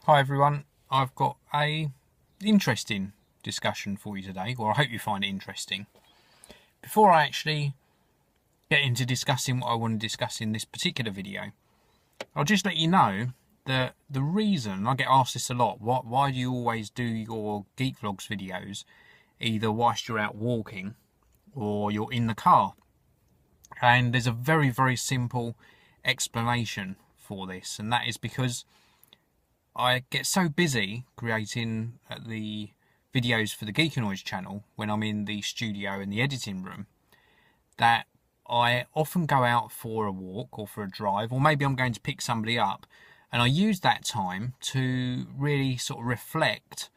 Hi everyone, I've got a interesting discussion for you today, or I hope you find it interesting. Before I actually get into discussing what I want to discuss in this particular video, I'll just let you know that the reason, I get asked this a lot, why do you always do your GeekVloggz videos either whilst you're out walking or you're in the car? And there's a very simple explanation for this, and that is because I get so busy creating the videos for the GeekVloggz channel when I'm in the studio in the editing room that I often go out for a walk or for a drive, or maybe I'm going to pick somebody up, and I use that time to really sort of reflect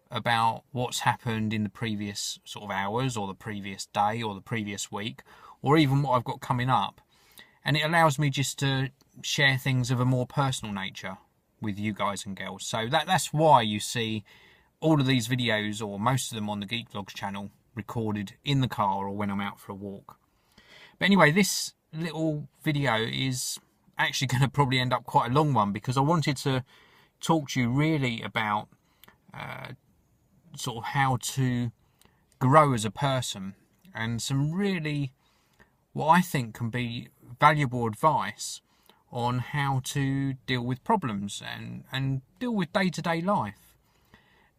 about what's happened in the previous sort of hours or the previous day or the previous week, or even what I've got coming up. And it allows me just to share things of a more personal nature with you guys and girls. So that's why you see all of these videos, or most of them, on the GeekVloggz channel recorded in the car or when I'm out for a walk. But anyway, this little video is actually going to probably end up quite a long one, because I wanted to talk to you really about sort of how to grow as a person, and some really, what I think can be valuable advice on how to deal with problems and deal with day-to-day life.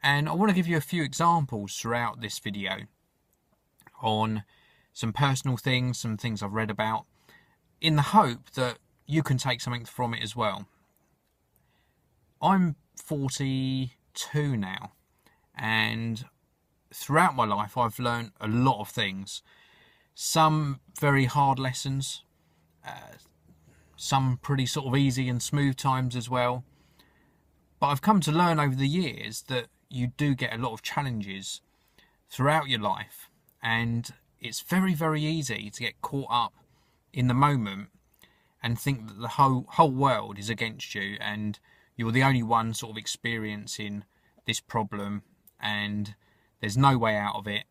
And I want to give you a few examples throughout this video on some personal things, some things I've read about, in the hope that you can take something from it as well. I'm 42 now, and throughout my life I've learned a lot of things. Some very hard lessons, some pretty sort of easy and smooth times as well. But I've come to learn over the years that you do get a lot of challenges throughout your life, and it's very easy to get caught up in the moment and think that the whole world is against you and you're the only one sort of experiencing this problem and there's no way out of it.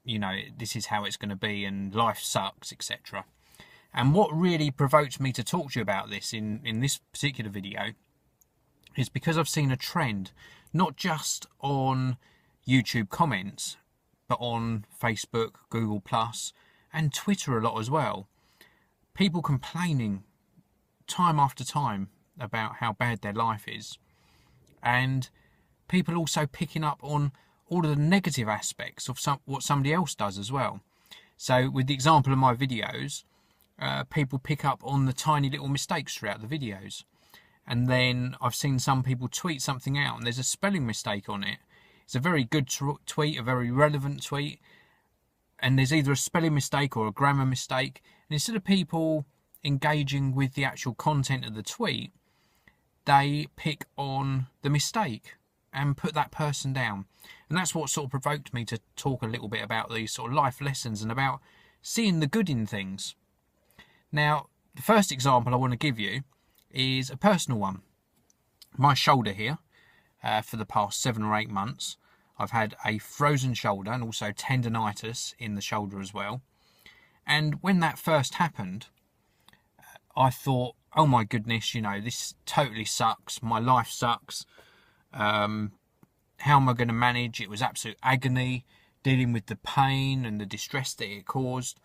You know, this is how it's going to be and life sucks, etc. And what really provoked me to talk to you about this in this particular video is because I've seen a trend, not just on YouTube comments, but on Facebook, Google+, and Twitter a lot as well. People complaining time after time about how bad their life is, and people also picking up on all of the negative aspects of what somebody else does as well. So with the example of my videos, people pick up on the tiny little mistakes throughout the videos. And then I've seen some people tweet something out and there's a spelling mistake on it. It's a very good tweet, a very relevant tweet, and there's either a spelling mistake or a grammar mistake. And instead of people engaging with the actual content of the tweet, they pick on the mistake and put that person down. And that's what sort of provoked me to talk a little bit about these sort of life lessons and about seeing the good in things. Now, the first example I want to give you is a personal one. My shoulder here, for the past 7 or 8 months, I've had a frozen shoulder and also tendinitis in the shoulder as well. And when that first happened, I thought, oh my goodness, you know, this totally sucks. My life sucks. How am I going to manage? It was absolute agony, dealing with the pain and the distress that it caused.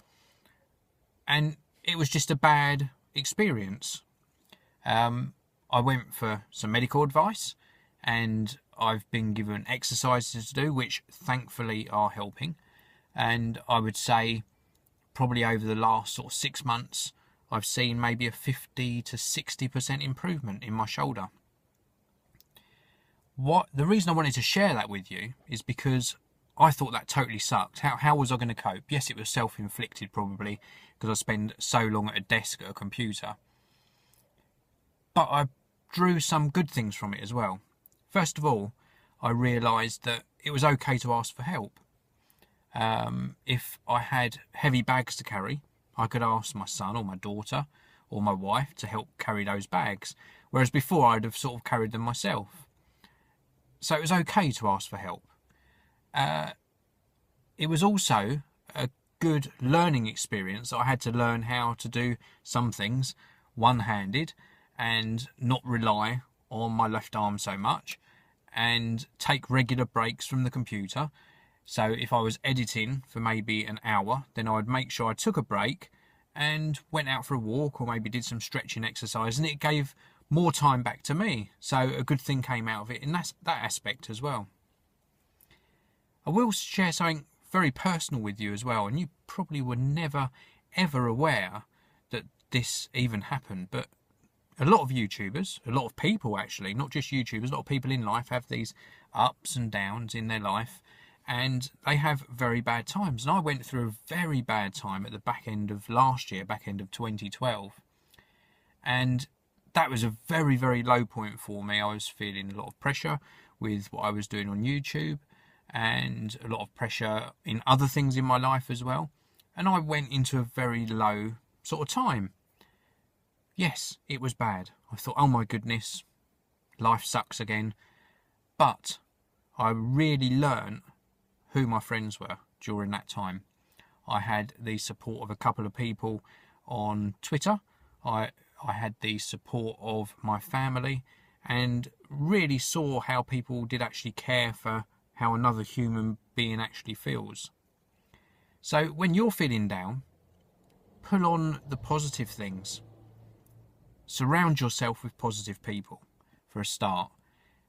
And it was just a bad experience. I went for some medical advice, and I've been given exercises to do, which thankfully are helping. And I would say probably over the last sort of 6 months, I've seen maybe a 50 to 60% improvement in my shoulder. The reason I wanted to share that with you is because I thought that totally sucked. How was I going to cope? Yes, it was self-inflicted probably, because I spend so long at a desk at a computer. But I drew some good things from it as well. First of all, I realised that it was okay to ask for help. If I had heavy bags to carry, I could ask my son or my daughter or my wife to help carry those bags, whereas before I'd have sort of carried them myself. So it was okay to ask for help. It was also a good learning experience. I had to learn how to do some things one-handed and not rely on my left arm so much, and take regular breaks from the computer. So if I was editing for maybe an hour, then I would make sure I took a break and went out for a walk, or maybe did some stretching exercise, and it gave more time back to me. So a good thing came out of it in that aspect as well. I will share something very personal with you as well, and you probably were never ever aware that this even happened, but a lot of YouTubers, a lot of people actually, not just YouTubers, a lot of people in life have these ups and downs in their life, and they have very bad times. And I went through a very bad time at the back end of last year, back end of 2012, and that was a very, very low point for me. I was feeling a lot of pressure with what I was doing on YouTube, and a lot of pressure in other things in my life as well, and I went into a very low sort of time. Yes, it was bad. I thought, oh my goodness, life sucks again. But I really learned who my friends were during that time. I had the support of a couple of people on Twitter. I had the support of my family, and really saw how people did actually care for how another human being actually feels. So when you're feeling down, pull on the positive things. Surround yourself with positive people for a start.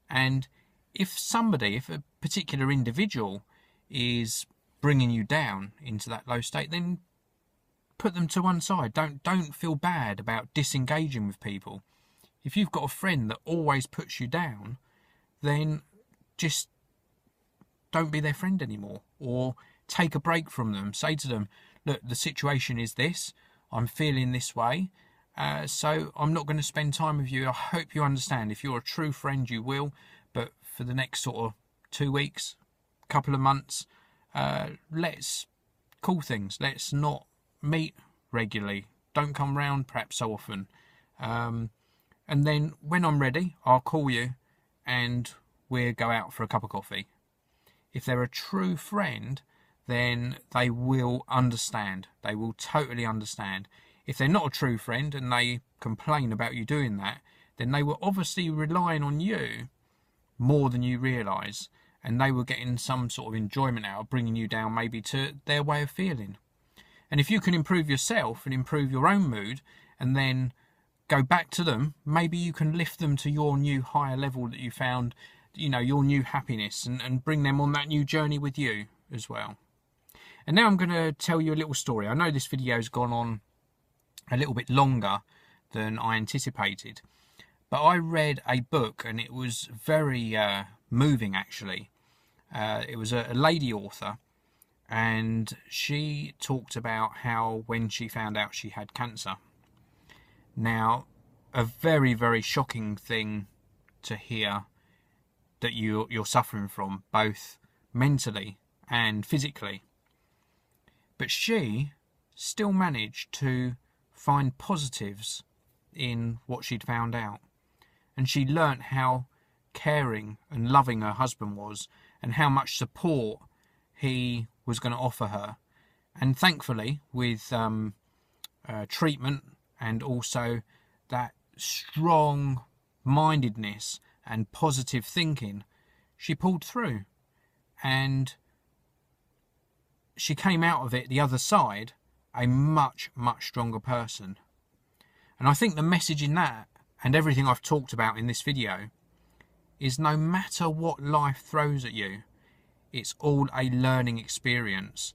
And if a particular individual is bringing you down into that low state, then put them to one side. Don't feel bad about disengaging with people. If you've got a friend that always puts you down, then just don't be their friend anymore, or take a break from them. Say to them, look, the situation is this, I'm feeling this way, so I'm not going to spend time with you. I hope you understand. If you're a true friend, you will, but for the next sort of 2 weeks, couple of months, let's call things. Let's not meet regularly. Don't come round perhaps so often. And then when I'm ready, I'll call you and we'll go out for a cup of coffee. If they're a true friend, then they will understand. They will totally understand. If they're not a true friend and they complain about you doing that, then they were obviously relying on you more than you realise, and they were getting some sort of enjoyment out of bringing you down maybe to their way of feeling. And if you can improve yourself and improve your own mood and then go back to them, maybe you can lift them to your new higher level that you found, your new happiness, and bring them on that new journey with you as well. And now I'm going to tell you a little story. I know this video's gone on a little bit longer than I anticipated, but I read a book and it was very moving actually. It was a lady author, and she talked about how when she found out she had cancer. Now, a very, very shocking thing to hear that you're suffering from, both mentally and physically. But she still managed to find positives in what she'd found out. And she learnt how caring and loving her husband was, and how much support he was going to offer her. And thankfully, with treatment and also that strong mindedness and positive thinking, she pulled through, and she came out of it the other side a much, much stronger person. And I think the message in that, and everything I've talked about in this video, is no matter what life throws at you, it's all a learning experience.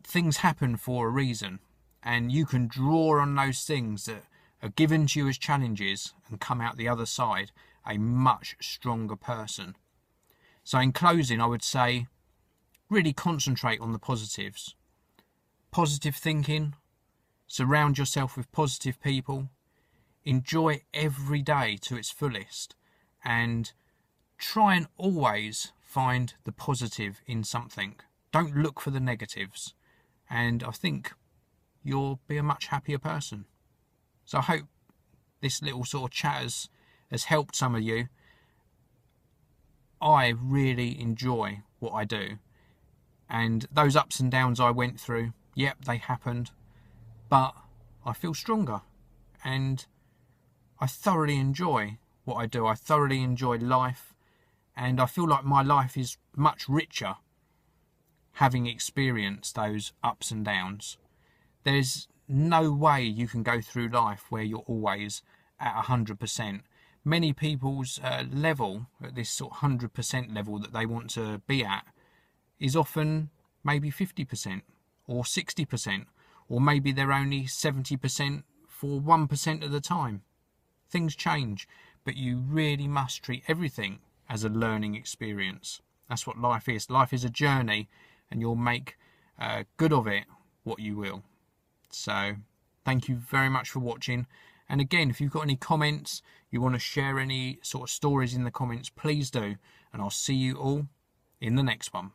Things happen for a reason, and you can draw on those things that are given to you as challenges and come out the other side a much stronger person. So in closing, I would say, really concentrate on the positives. Positive thinking, surround yourself with positive people, enjoy every day to its fullest, and try and always find the positive in something. Don't look for the negatives, and I think you'll be a much happier person. So I hope this little sort of chat has helped some of you. I really enjoy what I do, and those ups and downs I went through, yep, they happened, but I feel stronger, and I thoroughly enjoy what I do. I thoroughly enjoy life, And I feel like my life is much richer having experienced those ups and downs. There's no way you can go through life where you're always at 100%. Many people's level, at this sort of 100% level that they want to be at, is often maybe 50% or 60%, or maybe they're only 70% for 1% of the time. Things change, but you really must treat everything as a learning experience. That's what life is. Life is a journey, and you'll make good of it what you will. So thank you very much for watching. And again, if you've got any comments, you want to share any sort of stories in the comments, please do. And I'll see you all in the next one.